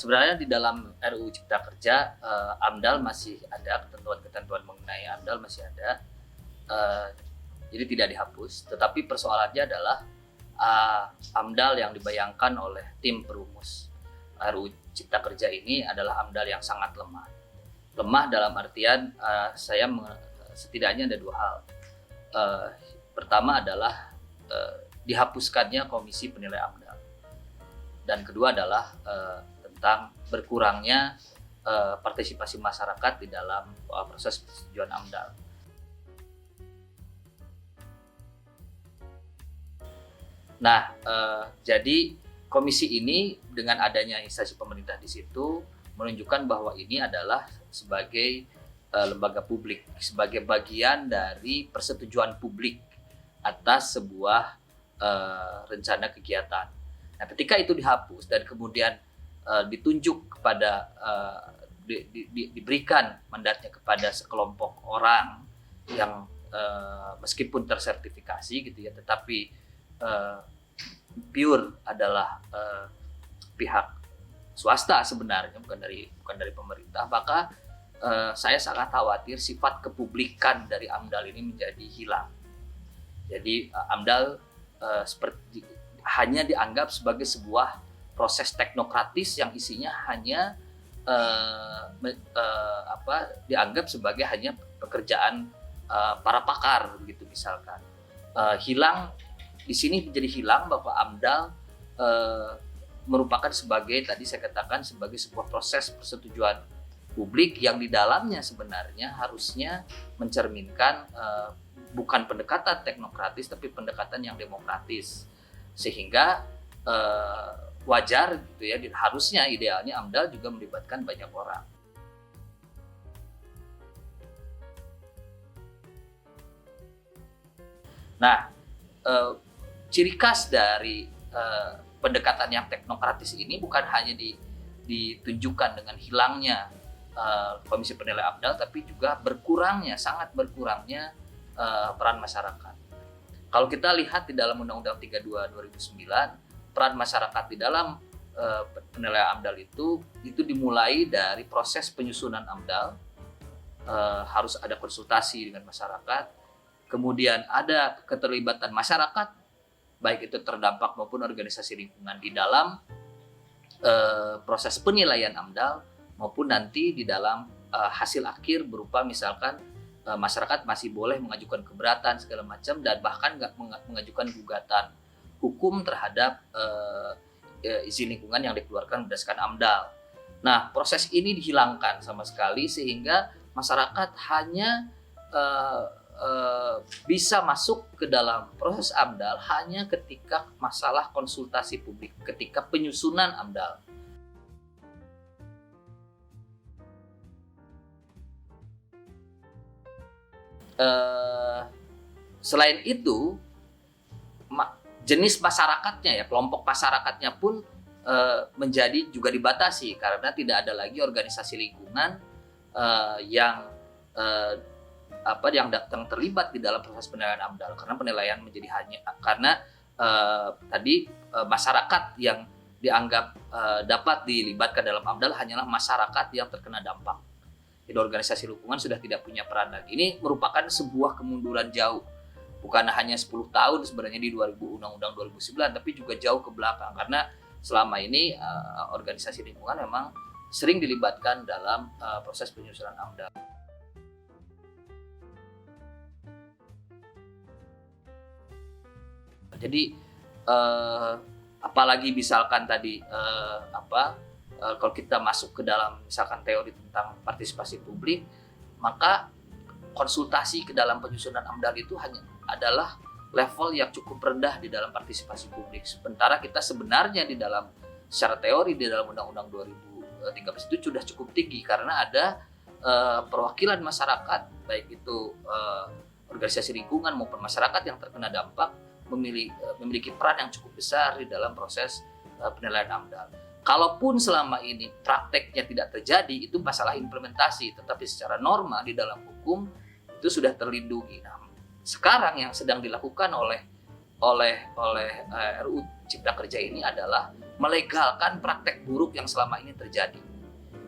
Sebenarnya di dalam RUU Cipta Kerja, AMDAL masih ada, ketentuan-ketentuan mengenai AMDAL masih ada, eee, jadi tidak dihapus. Tetapi persoalannya adalah, AMDAL yang dibayangkan oleh tim perumus RUU Cipta Kerja ini adalah AMDAL yang sangat lemah. Lemah dalam artian, setidaknya ada 2 hal. Eee, Pertama adalah, dihapuskannya Komisi Penilai AMDAL, dan kedua adalah, tentang berkurangnya, partisipasi masyarakat di dalam, proses persetujuan AMDAL. Nah, jadi komisi ini dengan adanya instansi pemerintah di situ menunjukkan bahwa ini adalah sebagai, lembaga publik, sebagai bagian dari persetujuan publik atas sebuah, rencana kegiatan. Nah, ketika itu dihapus dan kemudian, ditunjuk kepada, diberikan mandatnya kepada sekelompok orang yang, meskipun tersertifikasi gitu ya, tetapi, pure adalah, pihak swasta sebenarnya, bukan dari pemerintah, maka, saya sangat khawatir sifat kepublikan dari AMDAL ini menjadi hilang. Jadi, AMDAL, seperti hanya dianggap sebagai sebuah proses teknokratis yang isinya hanya, dianggap sebagai hanya pekerjaan, para pakar begitu misalkan. Hilang di sini menjadi hilang bahwa AMDAL, merupakan sebagai, tadi saya katakan, sebagai sebuah proses persetujuan publik yang di dalamnya sebenarnya harusnya mencerminkan, bukan pendekatan teknokratis tapi pendekatan yang demokratis, sehingga, wajar gitu ya, harusnya idealnya AMDAL juga melibatkan banyak orang. Nah, ciri khas dari, pendekatan yang teknokratis ini bukan hanya ditunjukkan dengan hilangnya, Komisi Penilai AMDAL, tapi juga sangat berkurangnya, peran masyarakat. Kalau kita lihat di dalam Undang-Undang 32 2009, peran masyarakat di dalam, penilaian AMDAL itu dimulai dari proses penyusunan AMDAL, harus ada konsultasi dengan masyarakat, kemudian ada keterlibatan masyarakat, baik itu terdampak maupun organisasi lingkungan di dalam, proses penilaian AMDAL, maupun nanti di dalam, hasil akhir berupa misalkan, masyarakat masih boleh mengajukan keberatan segala macam, dan bahkan nggak mengajukan gugatan hukum terhadap, izin lingkungan yang dikeluarkan berdasarkan AMDAL. Nah, proses ini dihilangkan sama sekali sehingga masyarakat hanya, bisa masuk ke dalam proses AMDAL hanya ketika masalah konsultasi publik, ketika penyusunan AMDAL. Selain itu, jenis masyarakatnya ya, kelompok masyarakatnya pun, menjadi juga dibatasi karena tidak ada lagi organisasi lingkungan, yang, yang terlibat di dalam proses penilaian AMDAL, karena penilaian menjadi hanya karena, masyarakat yang dianggap, dapat dilibatkan dalam AMDAL hanyalah masyarakat yang terkena dampak. Jadi organisasi lingkungan sudah tidak punya peran lagi. Ini merupakan sebuah kemunduran jauh. Bukan hanya 10 tahun sebenarnya di Undang-Undang 2009, tapi juga jauh ke belakang. Karena selama ini, organisasi lingkungan memang sering dilibatkan dalam, proses penyusunan AMDAL. Jadi, apalagi misalkan tadi, kalau kita masuk ke dalam misalkan teori tentang partisipasi publik, maka konsultasi ke dalam penyusunan AMDAL itu hanya adalah level yang cukup rendah di dalam partisipasi publik. Sementara kita sebenarnya secara teori di dalam Undang-Undang 2013 itu sudah cukup tinggi karena ada, perwakilan masyarakat, baik itu, organisasi lingkungan maupun masyarakat yang terkena dampak memiliki peran yang cukup besar di dalam proses, penilaian AMDAL. Kalaupun selama ini prakteknya tidak terjadi, itu masalah implementasi, tetapi secara norma di dalam hukum itu sudah terlindungi. Nah, sekarang yang sedang dilakukan oleh RUU Cipta Kerja ini adalah melegalkan praktek buruk yang selama ini terjadi.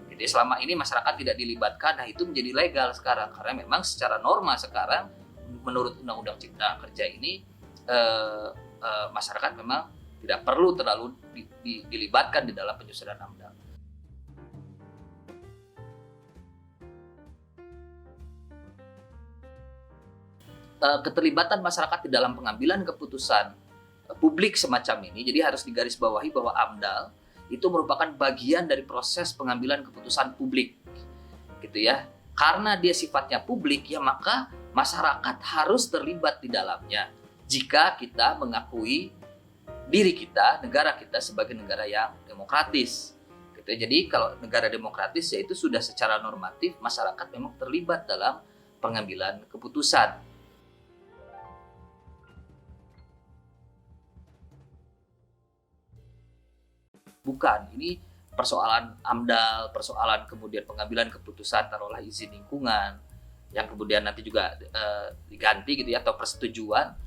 Jadi selama ini masyarakat tidak dilibatkan, nah itu menjadi legal sekarang karena memang secara norma sekarang menurut Undang-Undang Cipta Kerja ini masyarakat memang tidak perlu terlalu dilibatkan di dalam penyusunan AMDAL. Keterlibatan masyarakat di dalam pengambilan keputusan publik semacam ini, jadi harus digarisbawahi bahwa AMDAL itu merupakan bagian dari proses pengambilan keputusan publik, gitu ya. Karena dia sifatnya publik, ya maka masyarakat harus terlibat di dalamnya. Jika kita mengakui diri kita, negara kita sebagai negara yang demokratis, gitu ya. Jadi kalau negara demokratis, ya itu sudah secara normatif masyarakat memang terlibat dalam pengambilan keputusan. Bukan, ini persoalan AMDAL, persoalan kemudian pengambilan keputusan, taruhlah izin lingkungan, yang kemudian nanti juga diganti gitu ya, atau persetujuan,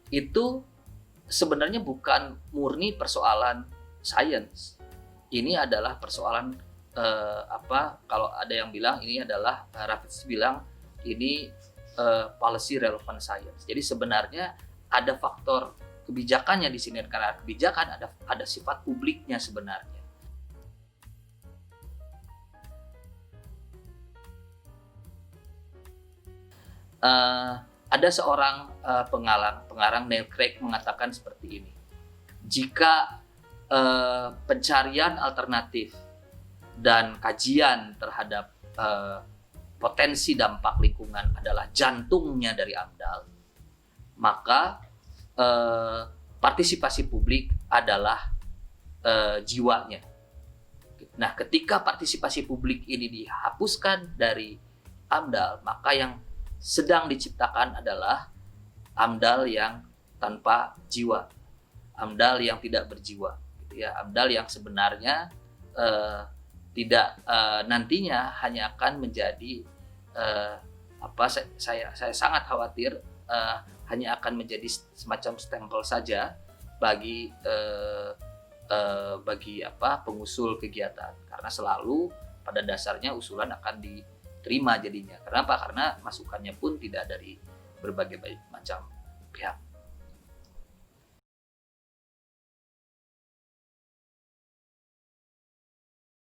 itu sebenarnya bukan murni persoalan sains. Ini adalah persoalan kalau ada yang bilang ini adalah, Raffles bilang ini policy relevant science. Jadi sebenarnya ada faktor kebijakannya di sini, karena kebijakan ada sifat publiknya sebenarnya. Ada seorang pengarang Neil Craig mengatakan seperti ini: jika pencarian alternatif dan kajian terhadap potensi dampak lingkungan adalah jantungnya dari AMDAL, maka partisipasi publik adalah jiwanya. Nah, ketika partisipasi publik ini dihapuskan dari AMDAL, maka yang sedang diciptakan adalah AMDAL yang tanpa jiwa, AMDAL yang tidak berjiwa, gitu ya. AMDAL yang sebenarnya tidak nantinya hanya akan menjadi saya sangat khawatir hanya akan menjadi semacam stempel saja bagi pengusul kegiatan, karena selalu pada dasarnya usulan akan diterima jadinya. Kenapa? Karena masukannya pun tidak dari berbagai macam pihak.